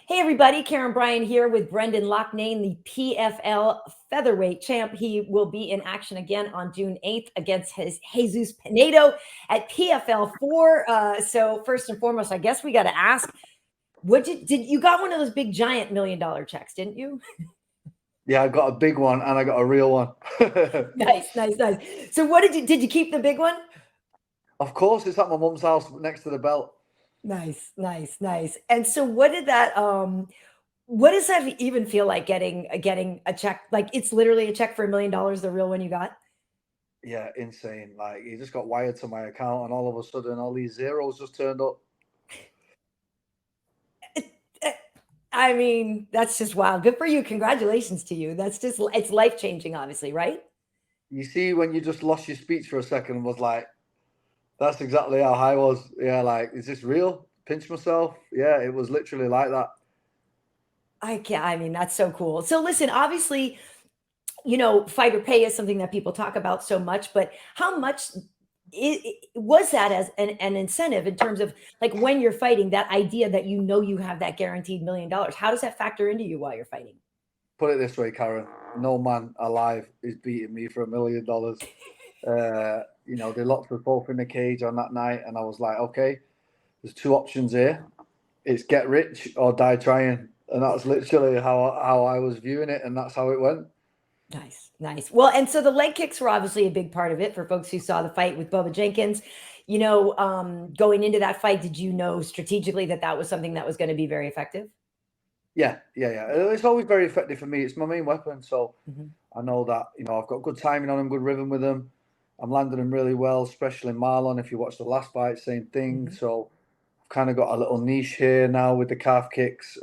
Hey everybody, Karyn Bryant here with Brendan Loughnane, the PFL Featherweight Champ. He will be in action again on June 8th against his Jesus Pinedo at PFL 4. So first and foremost, I guess we got to ask, did you got one of those big giant $1 million checks, didn't you? Yeah, I got a big one and I got a real one. Nice. So what did you keep the big one? Of course, it's at my mum's house next to the belt. Nice. And so what does that even feel like getting a check? Like it's literally a check for $1 million, the real one you got? Yeah, insane. Like, he just got wired to my account and all of a sudden all these zeros just turned up. I mean, that's just wild. Good for you. Congratulations to you. It's life-changing, obviously, right? You see, when you just lost your speech for a second and was like, that's exactly how I was. Yeah, like, is this real? Pinch myself. Yeah, it was literally like that. I mean, that's so cool. So listen, obviously, fighter pay is something that people talk about so much, but how much was that as an incentive in terms of like when you're fighting, that idea that you have that guaranteed $1 million? How does that factor into you while you're fighting? Put it this way, Karyn, no man alive is beating me for $1 million. They locked us both in the cage on that night, and I was like, okay, there's two options here. It's get rich or die trying. And that's literally how I was viewing it, and that's how it went. Nice. Well, and so the leg kicks were obviously a big part of it for folks who saw the fight with Bubba Jenkins. Going into that fight, did you know strategically that was something that was going to be very effective? Yeah. It's always very effective for me. It's my main weapon. So I know that, I've got good timing on him, good rhythm with him. I'm landing him really well, especially Marlon. If you watch the last fight, same thing. So I've kind of got a little niche here now with the calf kicks.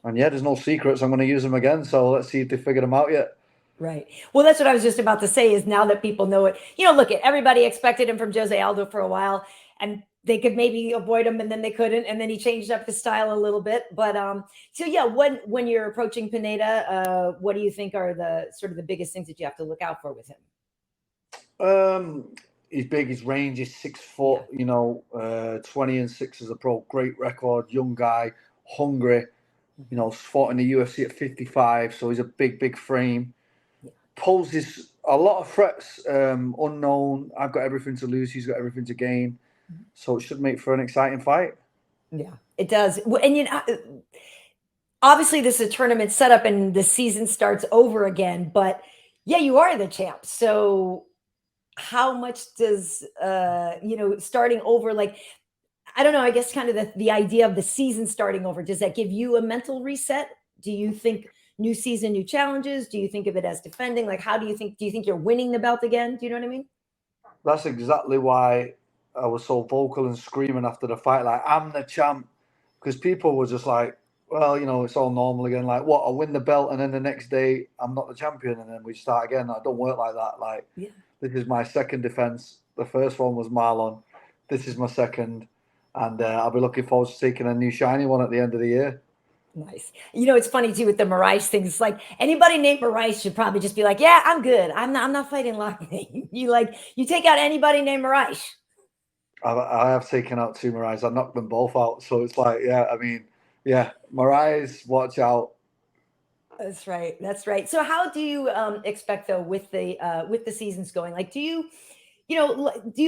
And yeah, there's no secrets. I'm going to use them again. So let's see if they figured them out yet. Right. Well, that's what I was just about to say is now that people know it, look, everybody expected him from Jose Aldo for a while and they could maybe avoid him and then they couldn't. And then he changed up his style a little bit. But so yeah, when you're approaching Pineda, what do you think are the sort of the biggest things that you have to look out for with him? He's big, his range is 6 foot, 20-6 as a pro, great record, young guy, hungry, fought in the UFC at 55, so he's a big frame. Poses a lot of threats, unknown. I've got everything to lose, he's got everything to gain. So it should make for an exciting fight. Yeah, it does. And obviously this is a tournament setup and the season starts over again, but yeah, you are the champ. So how much does starting over, like, I don't know, I guess kind of the idea of the season starting over, does that give you a mental reset? Do you think new season, new challenges? Do you think of it as defending? Like, do you think you're winning the belt again? Do you know what I mean? That's exactly why I was so vocal and screaming after the fight, like, I'm the champ. Because people were just like, well, it's all normal again. Like, what? I win the belt and then the next day I'm not the champion and then we start again. I don't work like that. Like, This is my second defense. The first one was Marlon. This is my second. And I'll be looking forward to taking a new shiny one at the end of the year. Nice. It's funny too with the Moraes thing. It's like anybody named Moraes should probably just be like, yeah, I'm good. I'm not fighting Loughnane. You take out anybody named Moraes. I have taken out two Moraes. I knocked them both out. So it's like, Moraes, watch out. That's right. So how do you expect though with the seasons going? Like, do you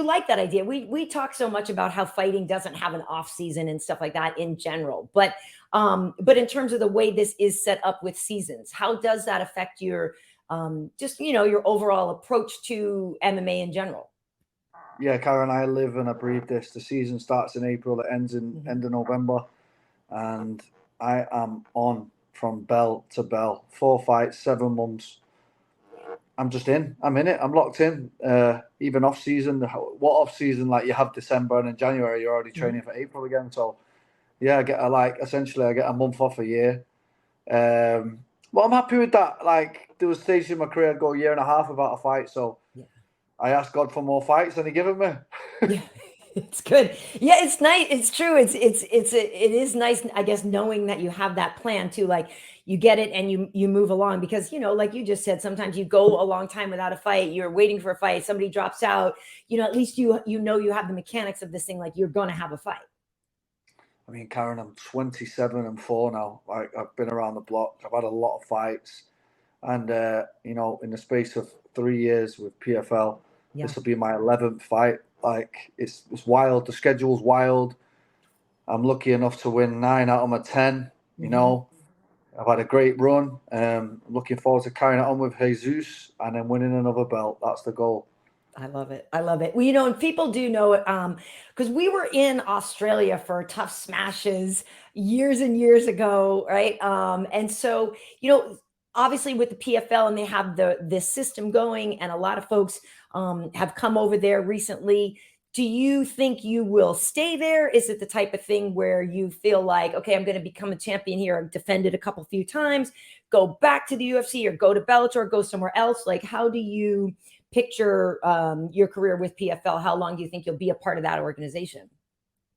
like that idea? We talk so much about how fighting doesn't have an off season and stuff like that in general, but in terms of the way this is set up with seasons, how does that affect your your overall approach to MMA in general? Yeah, Karyn, I live and I breathe this. The season starts in April, it ends in end of November, and I am on from bell to bell. 4 fights, 7 months. I'm just in. I'm in it. I'm locked in. Even off season. What off season? Like, you have December and in January you're already training for April again. So yeah, I get essentially I get a month off a year. Well, I'm happy with that. Like, there was stages in my career I'd go a year and a half without a fight. So I asked God for more fights and He gave me. Yeah, it's good. Yeah, it's nice. It's true. It is nice, I guess, knowing that you have that plan too. Like, you get it and you move along because, like you just said, sometimes you go a long time without a fight. You're waiting for a fight. Somebody drops out. At least you have the mechanics of this thing. Like, you're going to have a fight. I mean, Karyn, I'm 27 and 4 now. Like, I've been around the block. I've had a lot of fights. And, you know, in the space of 3 years with PFL, this will be my 11th fight. Like, it's wild. The schedule's wild. I'm lucky enough to win 9 out of my 10, you know. I've had a great run. I'm looking forward to carrying it on with Jesus and then winning another belt. That's the goal. I love it. I love it. Well, you know, and people do know it because we were in Australia for Tough Smashes years and years ago, right? And so, you know, obviously with the PFL and they have this system going, and a lot of folks have come over there recently. Do you think you will stay there? Is it the type of thing where you feel like, okay, I'm going to become a champion here. I've defended a few times, go back to the UFC or go to Bellator, or go somewhere else? Like, how do you picture your career with PFL? How long do you think you'll be a part of that organization?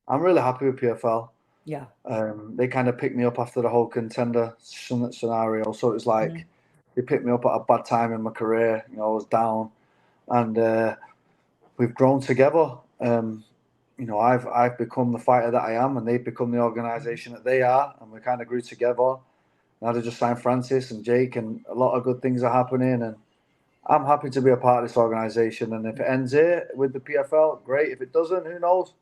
I'm really happy with PFL. Yeah. They kind of picked me up after the whole contender scenario. So it was like they picked me up at a bad time in my career. You know, I was down, and we've grown together. You know, I've become the fighter that I am, and they've become the organization that they are, and we kind of grew together. Now they just signed Francis and Jake, and a lot of good things are happening, and I'm happy to be a part of this organization. And if it ends here with the PFL, great. If it doesn't, who knows?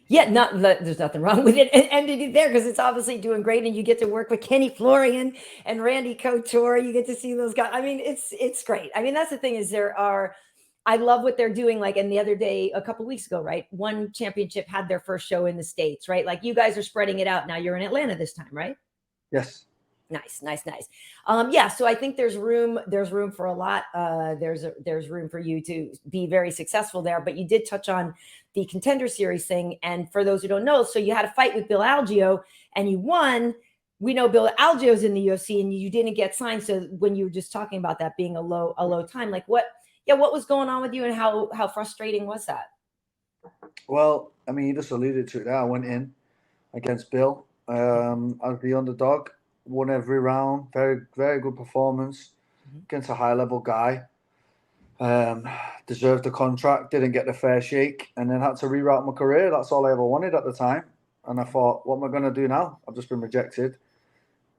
Yeah, there's nothing wrong with it ending it there, because it's obviously doing great, and you get to work with Kenny Florian and Randy Couture. You get to see those guys. I mean, it's great. I mean, that's the thing, is I love what they're doing. Like, and the other day, a couple weeks ago, right? One championship had their first show in the States, right? Like, you guys are spreading it out now. You're in Atlanta this time, right? Yes. Nice. Yeah. So I think there's room for a lot. There's room for you to be very successful there. But you did touch on the Contender Series thing. And for those who don't know, so you had a fight with Bill Algeo and you won. We know Bill Algeo's in the UFC and you didn't get signed. So when you were just talking about that being a low time, like what was going on with you, and how frustrating was that? Well, I mean, you just alluded to it there. I went in against Bill as the underdog, won every round. Very, very good performance against a high-level guy. Deserved the contract, didn't get the fair shake, and then had to reroute my career. That's all I ever wanted at the time. And I thought, what am I going to do now? I've just been rejected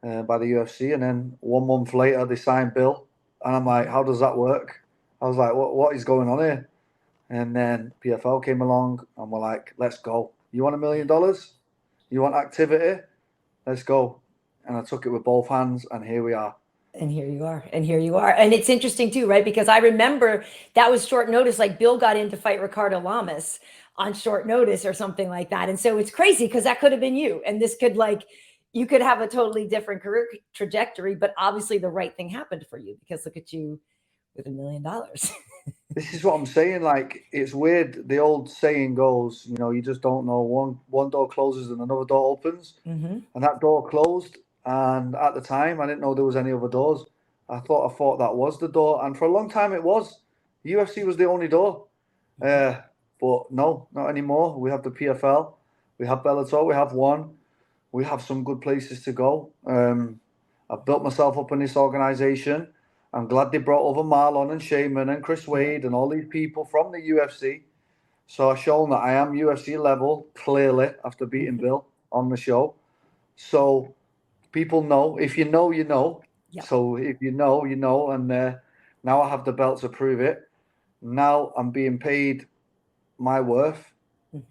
by the UFC. And then 1 month later, they signed Bill. And I'm like, how does that work? I was like, what is going on here? And then PFL came along and we're like, let's go. You want $1 million? You want activity? Let's go. And I took it with both hands, and here we are. And here you are. And it's interesting too, right? Because I remember that was short notice. Like, Bill got in to fight Ricardo Lamas on short notice or something like that. And so it's crazy because that could have been you. And this could, like, you could have a totally different career trajectory, but obviously the right thing happened for you, because look at you with $1 million. This is what I'm saying. Like, it's weird. The old saying goes, you know, you just don't know. One door closes and another door opens. And that door closed. And at the time, I didn't know there was any other doors. I thought that was the door. And for a long time, it was. The UFC was the only door. But no, not anymore. We have the PFL. We have Bellator. We have ONE. We have some good places to go. I've built myself up in this organization. I'm glad they brought over Marlon and Shaman and Chris Wade and all these people from the UFC. So I've shown that I am UFC level, clearly, after beating Bill on the show. So people know. If you know, you know. Yep. So if you know, you know. And now I have the belt to prove it. Now I'm being paid my worth.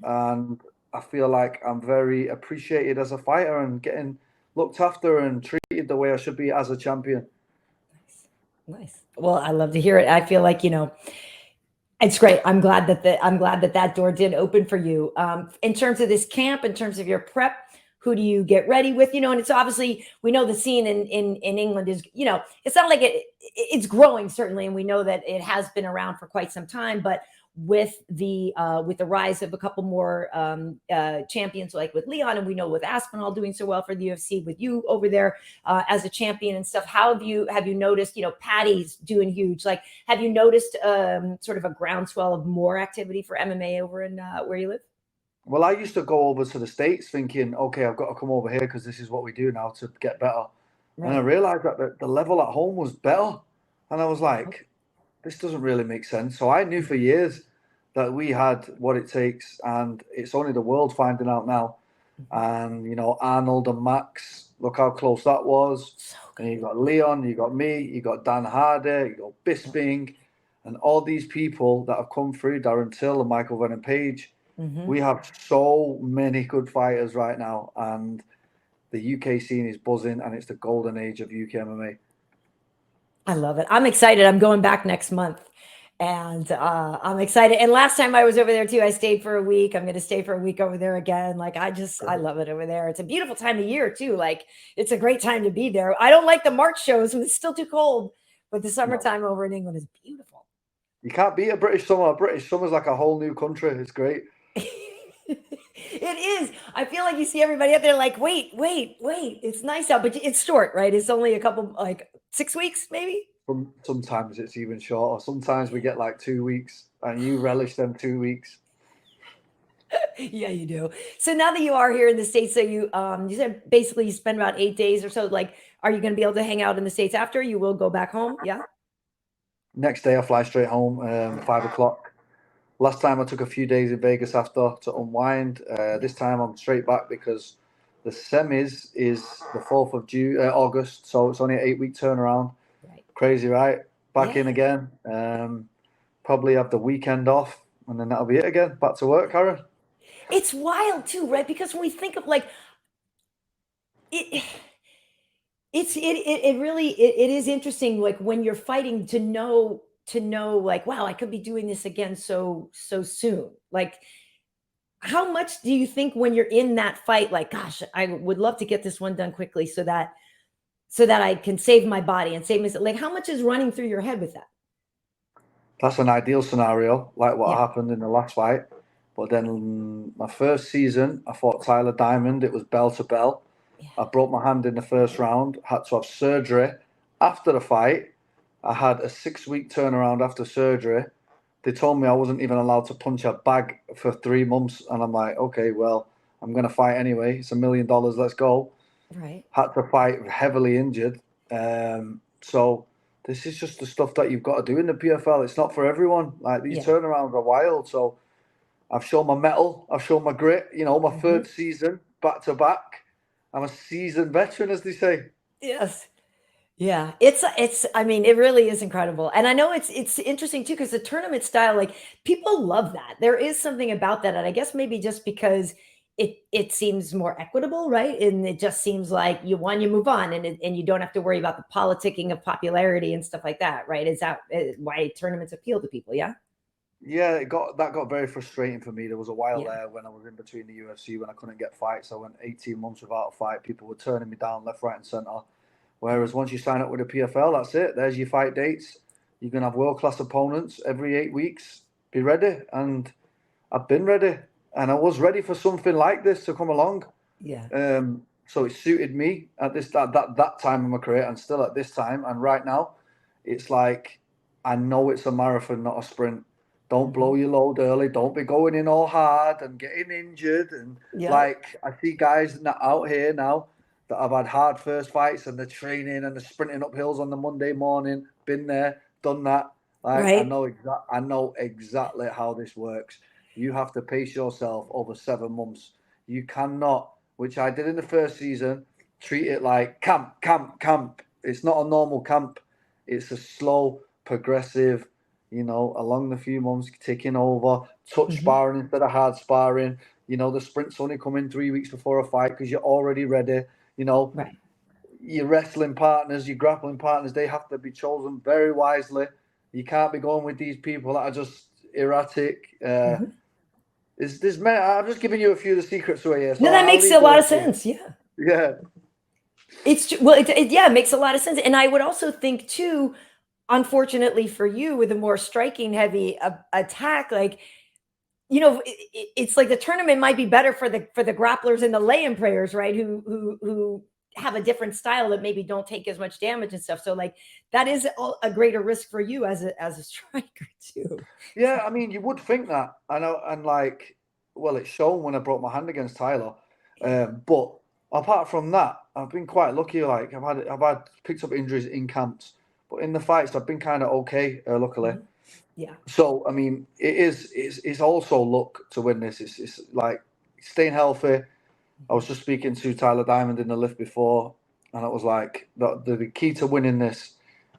And I feel like I'm very appreciated as a fighter and getting looked after and treated the way I should be as a champion. Nice. Well, I love to hear it. I feel like, you know, it's great. I'm glad that door did open for you. In terms of this camp, in terms of your prep, who do you get ready with? You know, and it's obviously, we know the scene in England is, you know, it's not like it's growing, certainly, and we know that it has been around for quite some time. But with the rise of a couple more champions, like with Leon, and we know with Aspinall doing so well for the UFC, with you over there as a champion and stuff, how have you noticed, you know, Patty's doing huge? Like, have you noticed sort of a groundswell of more activity for MMA over in where you live? Well, I used to go over to the States thinking, okay, I've got to come over here because this is what we do now to get better. Right. And I realized that the level at home was better. And I was like, this doesn't really make sense. So I knew for years that we had what it takes, and it's only the world finding out now. And, you know, Arnold and Max, look how close that was. So And good. you got Leon, you got me, you got Dan Harder, you got Bisping, and all these people that have come through, Darren Till and Michael Venom Page. We have so many good fighters right now, and the UK scene is buzzing, and it's the golden age of UK MMA. I love it. I'm excited. I'm going back next month. And I'm excited. And last time I was over there too, I stayed for a week. I'm going to stay for a week over there again. Like I love it over there. It's a beautiful time of year too. Like it's a great time to be there. I don't like the March shows when it's still too cold, but the summertime over in England is beautiful. You can't beat a British summer. British summer's like a whole new country. It's great. It is. I feel like you see everybody out there like, wait. It's nice out, but it's short, right? It's only a couple, like 6 weeks, maybe. Sometimes it's even shorter. Sometimes we get like 2 weeks, and you relish them 2 weeks. Yeah, you do. So now that you are here in the States, so you said basically you spend about 8 days or so. Like, are you going to be able to hang out in the States after? You will go back home? Yeah. Next day I fly straight home, 5 o'clock. Last time I took a few days in Vegas after to unwind. This time I'm straight back because the semis is the 4th of August, so it's only an 8-week turnaround. Right. Crazy, right? Back in again. Probably have the weekend off, and then that'll be it again. Back to work, Karyn. It's wild too, right? Because when we think of like it, it really it is interesting. Like when you're fighting to know like, wow, I could be doing this again so soon. Like, how much do you think when you're in that fight, like, gosh, I would love to get this one done quickly so that I can save my body and save myself. Like, how much is running through your head with that? That's an ideal scenario, like what happened in the last fight. But then my first season, I fought Tyler Diamond. It was bell to bell. Yeah. I broke my hand in the first round, had to have surgery. After the fight, I had a 6-week turnaround after surgery. They told me I wasn't even allowed to punch a bag for 3 months. And I'm like, okay, well, I'm going to fight anyway. It's $1 million. Let's go. Right. Had to fight heavily injured. So this is just the stuff that you've got to do in the PFL. It's not for everyone. Like these turnarounds are wild. So I've shown my mettle. I've shown my grit. You know, my third season back to back. I'm a seasoned veteran, as they say. Yes. Yeah, it's I mean, it really is incredible. And I know it's interesting too, because the tournament style, like people love that. There is something about that. And I guess maybe just because it seems more equitable, right? And it just seems like you won, you move on, and you don't have to worry about the politicking of popularity and stuff like that, right? Is that why tournaments appeal to people? Yeah. Yeah, that got very frustrating for me. There was a while there when I was in between the UFC when I couldn't get fights. I went 18 months without a fight. People were turning me down left, right, and centre. Whereas once you sign up with the PFL, that's it. There's your fight dates. You're going to have world-class opponents every 8 weeks. Be ready. And I've been ready. And I was ready for something like this to come along. Yeah. So it suited me at that time of my career, and still at this time. And right now, it's like, I know it's a marathon, not a sprint. Don't blow your load early. Don't be going in all hard and getting injured. And like, I see guys out here now that have had hard first fights and they're training and they're sprinting up hills on the Monday morning. Been there, done that. Like, I know exactly how this works. You have to pace yourself over 7 months. You cannot, which I did in the first season, treat it like camp. It's not a normal camp. It's a slow, progressive, you know, along the few months, ticking over, touch sparring instead of hard sparring. You know, the sprints only come in 3 weeks before a fight because you're already ready. You know, your wrestling partners, your grappling partners, they have to be chosen very wisely. You can't be going with these people that are just erratic. I'm just giving you a few of the secrets away here. So no, that makes a lot of sense. Yeah. Yeah. It makes a lot of sense. And I would also think too, unfortunately for you, with a more striking heavy attack, like, you know, it's like the tournament might be better for the grapplers and the lay-in prayers, right? Who have a different style that maybe don't take as much damage and stuff. So like that is a greater risk for you as a striker too. Yeah, I mean, you would think that. I know, and like, well, it's shown when I broke my hand against Tyler. But apart from that, I've been quite lucky. Like I've picked up injuries in camps, but in the fights, I've been kind of okay, luckily. Yeah. So I mean, it's also luck to win this. It's like staying healthy, I was just speaking to Tyler Diamond in the lift before, and it was like the key to winning this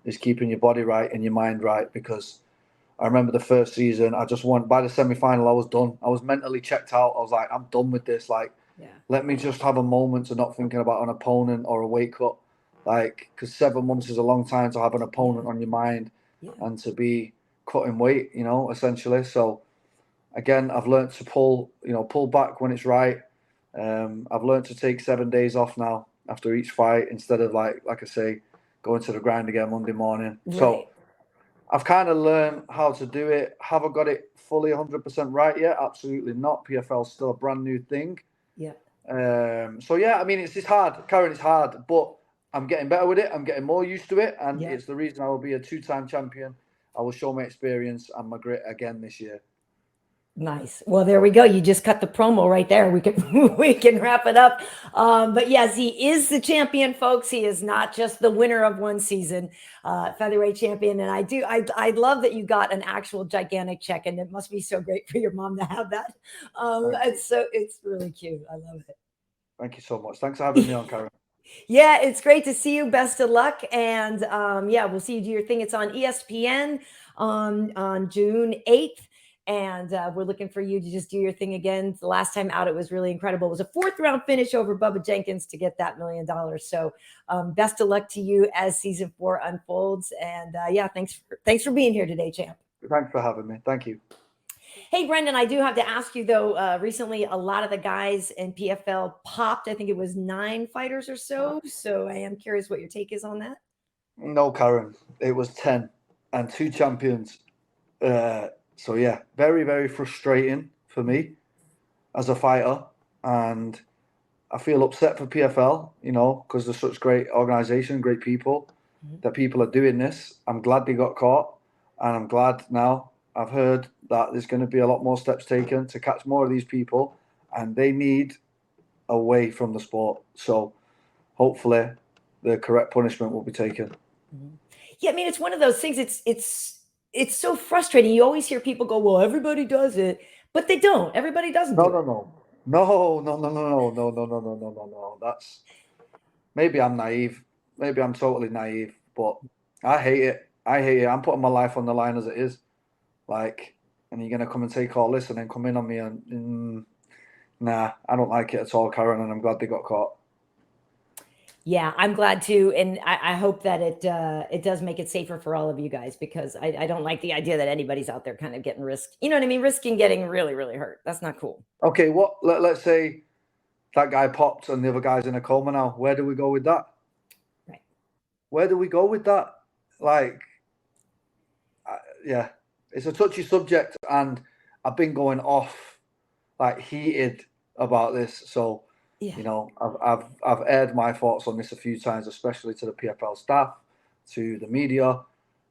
is keeping your body right and your mind right. Because I remember the first season, I just won. By the semi-final, I was done. I was mentally checked out. I was like, I'm done with this. Like, let me just have a moment to not thinking about an opponent or a weight cut. Like, because 7 months is a long time to have an opponent on your mind and to be cutting weight, you know, essentially. So again, I've learned to pull back when it's right. I've learned to take 7 days off now after each fight instead of like I say, going to the grind again Monday morning. Right. So I've kind of learned how to do it. Have I got it fully 100% right yet? Absolutely not. PFL is still a brand new thing. Yeah. So yeah, I mean, it's hard. Karyn, it's hard, but I'm getting better with it. I'm getting more used to it, and it's the reason I will be a 2-time champion. I will show my experience and my grit again this year. Nice. Well, there we go. You just cut the promo right there. We can wrap it up. But yes, he is the champion, folks. He is not just the winner of one season, featherweight champion. And I love that you got an actual gigantic check, and it must be so great for your mom to have that. It's really cute. I love it. Thank you so much. Thanks for having me on, Karyn. Yeah, it's great to see you. Best of luck. And yeah, we'll see you do your thing. It's on ESPN on June 8th. And we're looking for you to just do your thing again. The last time out, it was really incredible. It was a 4th-round finish over Bubba Jenkins to get that $1 million. So best of luck to you as season 4 unfolds. And yeah, thanks for being here today, champ. Thanks for having me. Thank you. Hey, Brendan, I do have to ask you, though, recently a lot of the guys in PFL popped. I think it was 9 fighters or so. So I am curious what your take is on that. No, Karyn. It was 10 and 2 champions. So yeah, very, very frustrating for me as a fighter. And I feel upset for PFL, you know, because they're such great organization, great people, that people are doing this. I'm glad they got caught. And I'm glad now I've heard that there's going to be a lot more steps taken to catch more of these people. And they need a way from the sport. So hopefully the correct punishment will be taken. Yeah, I mean, it's one of those things. It's so frustrating. You always hear people go, well, everybody does it, but they don't. Everybody doesn't do it. No. That's, maybe I'm naive. Maybe I'm totally naive, but I hate it. I'm putting my life on the line as it is. Like, and you're going to come and take all this and then come in on me and nah, I don't like it at all, Karyn, and I'm glad they got caught. Yeah, I'm glad too, and I hope that it does make it safer for all of you guys, because I don't like the idea that anybody's out there kind of getting risked. You know what I mean? Risking getting really, really hurt. That's not cool. Okay, let's say that guy popped and the other guy's in a coma now. Where do we go with that? Right. Where do we go with that? Like, yeah, it's a touchy subject, and I've been going off like heated about this. So. Yeah. You know, I've aired my thoughts on this a few times, especially to the PFL staff, to the media,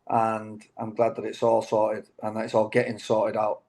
and I'm glad that it's all sorted and that it's all getting sorted out.